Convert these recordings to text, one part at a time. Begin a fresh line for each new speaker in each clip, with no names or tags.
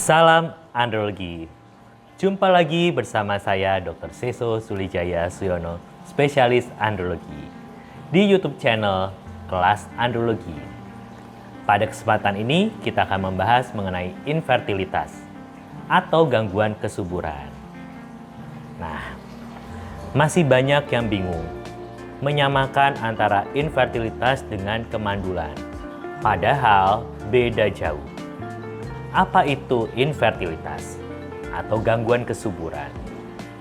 Salam Andrologi. Jumpa lagi bersama saya Dr. Seso Sulijaya Suyono, spesialis andrologi di YouTube channel Kelas Andrologi. Pada kesempatan ini kita akan membahas mengenai infertilitas atau gangguan kesuburan. Nah, masih banyak yang bingung menyamakan antara infertilitas dengan kemandulan. Padahal beda jauh. Apa itu infertilitas atau gangguan kesuburan?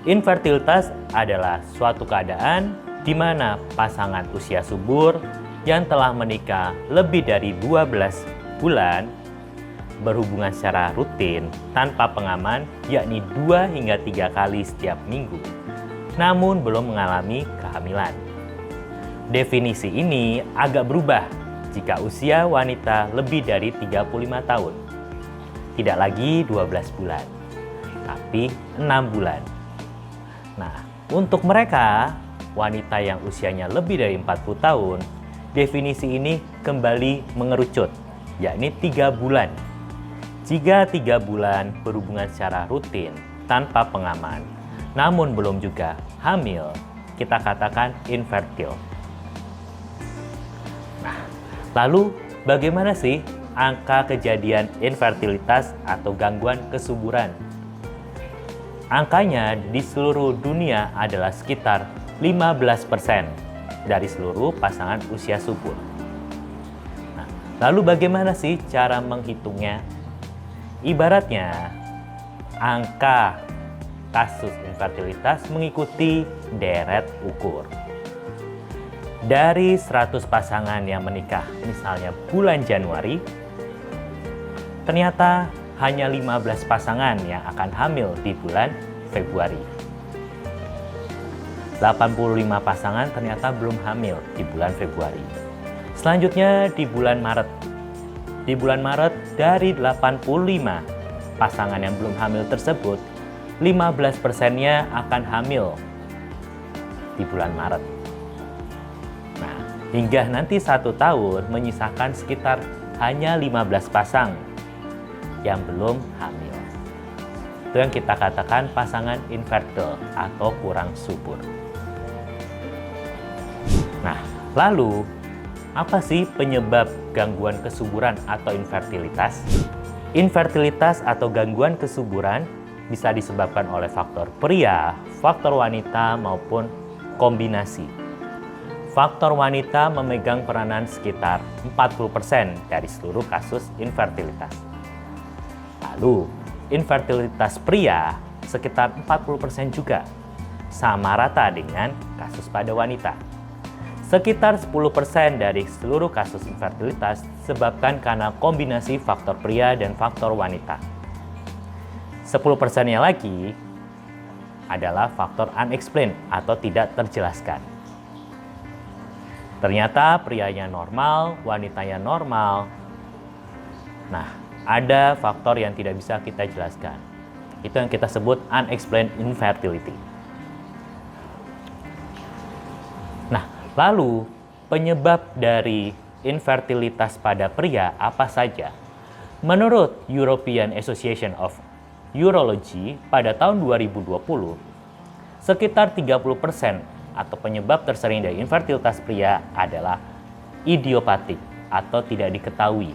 Infertilitas adalah suatu keadaan di mana pasangan usia subur yang telah menikah lebih dari 12 bulan berhubungan secara rutin tanpa pengaman, yakni 2 hingga 3 kali setiap minggu, namun belum mengalami kehamilan. Definisi ini agak berubah jika usia wanita lebih dari 35 tahun. Tidak lagi 12 bulan, tapi 6 bulan. Nah, untuk mereka, wanita yang usianya lebih dari 40 tahun, definisi ini kembali mengerucut, yakni 3 bulan. Jika 3 bulan berhubungan secara rutin tanpa pengaman, namun belum juga hamil, kita katakan infertil. Nah, lalu bagaimana sih angka kejadian infertilitas atau gangguan kesuburan? Angkanya di seluruh dunia adalah sekitar 15% dari seluruh pasangan usia subur. Nah, lalu bagaimana sih cara menghitungnya? Ibaratnya, angka kasus infertilitas mengikuti deret ukur. Dari 100 pasangan yang menikah, misalnya bulan Januari, ternyata hanya 15 pasangan yang akan hamil di bulan Februari. 85 pasangan ternyata belum hamil di bulan Februari. Selanjutnya di bulan Maret. Di bulan Maret dari 85 pasangan yang belum hamil tersebut, 15%-nya akan hamil di bulan Maret. Nah, hingga nanti 1 tahun menyisakan sekitar hanya 15 pasang yang belum hamil. Itu yang kita katakan pasangan infertil atau kurang subur. Nah, lalu apa sih penyebab gangguan kesuburan atau infertilitas? Infertilitas atau gangguan kesuburan bisa disebabkan oleh faktor pria, faktor wanita, maupun kombinasi. Faktor wanita memegang peranan sekitar 40% dari seluruh kasus infertilitas. Lalu, infertilitas pria sekitar 40% juga, sama rata dengan kasus pada wanita. Sekitar 10% dari seluruh kasus infertilitas disebabkan karena kombinasi faktor pria dan faktor wanita. 10%-nya lagi adalah faktor unexplained atau tidak terjelaskan. Ternyata prianya normal, wanitanya normal. Nah, ada faktor yang tidak bisa kita jelaskan. Itu yang kita sebut unexplained infertility. Nah, lalu penyebab dari infertilitas pada pria apa saja? Menurut European Association of Urology pada tahun 2020, sekitar 30% atau penyebab tersering dari infertilitas pria adalah idiopatik atau tidak diketahui.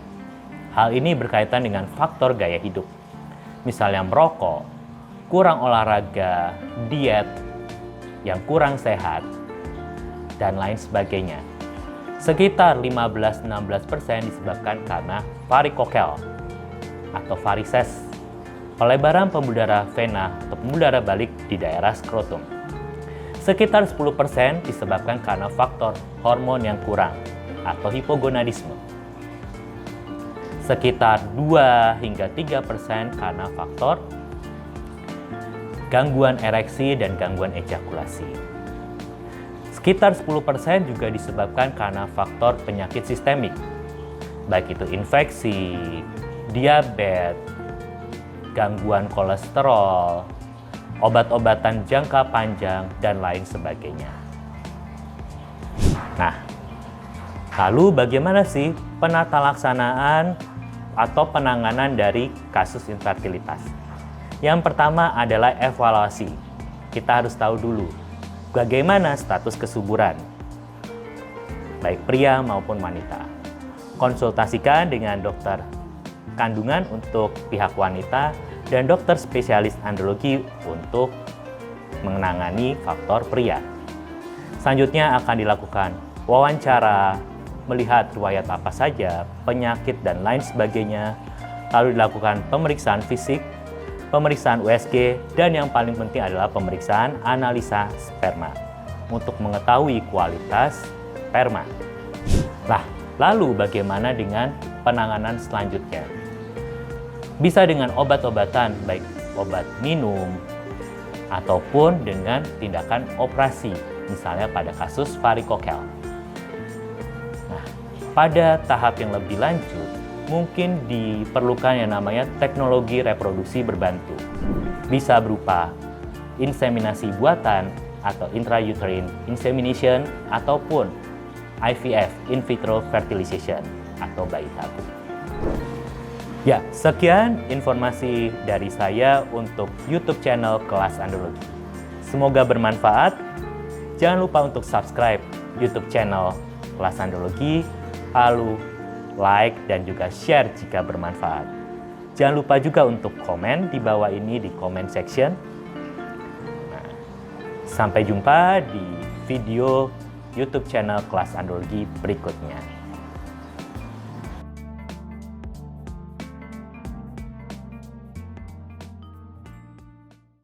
Hal ini berkaitan dengan faktor gaya hidup, misalnya merokok, kurang olahraga, diet yang kurang sehat, dan lain sebagainya. Sekitar 15-16% disebabkan karena varikokel atau varises, pelebaran pembuluh darah vena atau pembuluh darah balik di daerah skrotum. Sekitar 10% disebabkan karena faktor hormon yang kurang atau hipogonadisme. Sekitar 2 hingga 3% karena faktor gangguan ereksi dan gangguan ejakulasi. Sekitar 10% juga disebabkan karena faktor penyakit sistemik, baik itu infeksi, diabetes, gangguan kolesterol, obat-obatan jangka panjang, dan lain sebagainya. Nah, lalu bagaimana sih penata laksanaan atau penanganan dari kasus infertilitas. Yang pertama adalah evaluasi. Kita harus tahu dulu bagaimana status kesuburan, baik pria maupun wanita. Konsultasikan dengan dokter kandungan untuk pihak wanita dan dokter spesialis andrologi untuk menangani faktor pria. Selanjutnya akan dilakukan wawancara, melihat riwayat apa saja, penyakit dan lain sebagainya. Lalu dilakukan pemeriksaan fisik, pemeriksaan USG, dan yang paling penting adalah pemeriksaan analisa sperma untuk mengetahui kualitas sperma. Nah, lalu bagaimana dengan penanganan selanjutnya? Bisa dengan obat-obatan, baik obat minum ataupun dengan tindakan operasi, misalnya pada kasus varikokel. Nah, pada tahap yang lebih lanjut, mungkin diperlukan yang namanya teknologi reproduksi berbantu. Bisa berupa inseminasi buatan atau intrauterine insemination ataupun IVF, in vitro fertilization atau bayi tabung. Ya, sekian informasi dari saya untuk YouTube channel Kelas Andrologi. Semoga bermanfaat. Jangan lupa untuk subscribe YouTube channel Kelas Andrologi, lalu like dan juga share jika bermanfaat. Jangan lupa juga untuk komen di bawah ini di comment section. Nah, sampai jumpa di video YouTube channel Kelas Andrologi berikutnya.